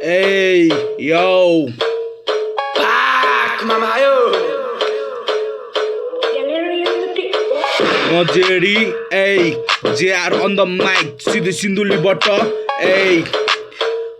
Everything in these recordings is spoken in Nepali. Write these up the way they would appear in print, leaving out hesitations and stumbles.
Hey, yo. Back, mama, yo. Jerry, hey, JR on the mic, सीधे सिन्धुलीबाट, hey.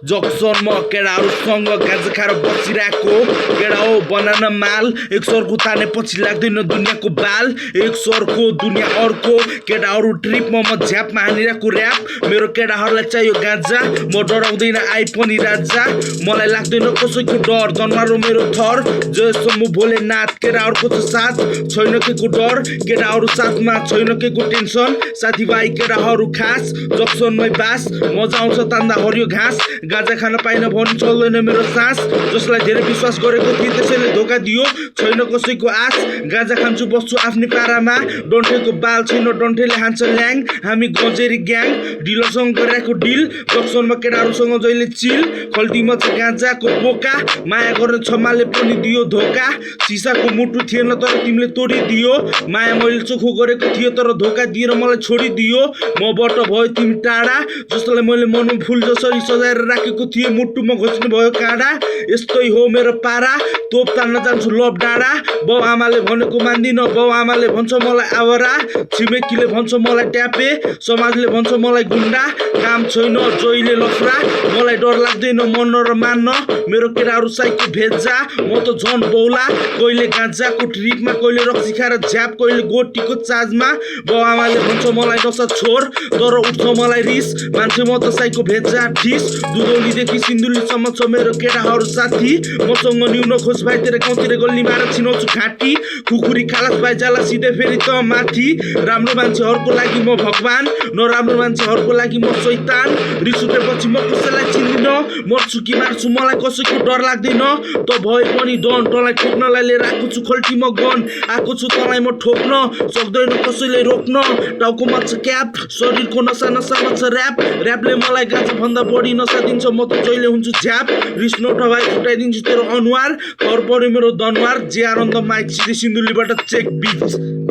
जक्सन म केडाहरूसँग गाजा खाएर बसिरहेको केडा हो बनाना माल एक सरको ताने पछि लाग्दैन दुनियाँको बाल एक सरको दुनियाँ अर्को केडाहरू ट्रिपमा म झ्यापमा हानिरहेको ऱ्याप मेरो केडाहरूलाई चाहियो गाजा म डराउँदैन आइ पनि राजा मलाई लाग्दैन कसैको डर जन्मार हो मेरो थर जयसम्म भोलेनाथ केडाहरूको त साथ छैन केको डर केडाहरू साथमा छैन केको टेन्सन साथीभाइ केडाहरू खास जक्सनमै बास मजा आउँछ तान्दा हरियो घाँस गाजा खान पाइन भने चल्दैन मेरो सास जसलाई धेरै विश्वास गरेको थिए त्यसैले धोका दियो छैन कसैको आस गाजा खान्छु बस्छु आफ्नै पारामा डन्ठेको बाल छैन डन्ठेले हान्छ ल्याङ हामी गजेरी ग्याङ डिलरसँग गरेको डिल जक्सनमा केटाहरूसँग जहिले चिल खल्टीमा छ गाजाको बोका माया गर्ने क्षमाले पनि दियो धोका सिसाको मुटु थिएन तर तिमीले तोडिदियो माया मैले चोखो गरेको थियो तर धोका दिएर मलाई छोडिदियो मबाट भयो तिमी टाढा जसलाई मैले मनमा फुल जसरी सजाएर राखेको थिएँ मुटुमा घोच्नु भयो काँडा यस्तै हो मेरो पारा तोप तान्न जान्छु लभ डाँडा बाउ आमाले भनेको मान्दिन बाउ आमाले भन्छ मलाई आवरा छिमेकीले भन्छ मलाई ट्यापे समाजले भन्छ मलाई गुन्डा काम छैन जोइले लफरा मलाई डर लाग्दैन मन र मान्न मेरो केटाहरू साइको भेजा म त झन बौला कहिले गाँजाको ट्रिपमा कहिले रक्सी खाएर झ्याप कहिले गोटीको चार्जमा बाउ आमाले भन्छ मलाई नसा छोर तर उठ्छ मलाई रिस मान्छे म त साइको भेजा ठिस दुधौलीदेखि सिन्धुलीसम्म छ मेरो केटाहरू साथी मसँग न्यून खोज भाइ तेरो गाउँतिर गल्ली मार छिनाउँछु घाँटी कुकुरी खालास भाइ जाला सिधै फेरि त माथि राम्रो मान्छेहरूको लागि म भगवान नराम्रो मान्छेहरूको लागि म शैतान रिस उठेपछि म कसैलाई चिन्दिन मर्छु कि मार्छु मलाई कसैको डर लाग्दैन त भए पनि डन तँलाई ठोक्नलाई लिएर आएको छु खल्टीमा गन आएको छु तँलाई म ठोक्न सक्दैन कसैले रोक्न टाउकोमा छ क्याप शरीरको नसा नसामा छ ऱ्याप ऱ्यापले मलाई गाजा भन्दा बढी नसा दिन्छ म त जहिले हुन्छु झ्याप रिस नउठा भाइ फुटाइदिन्छु तेरो अनुहार घर पऱ्यो मेरो Danwar JR on the mic सिधै सिन्धुलीबाट चेक बिच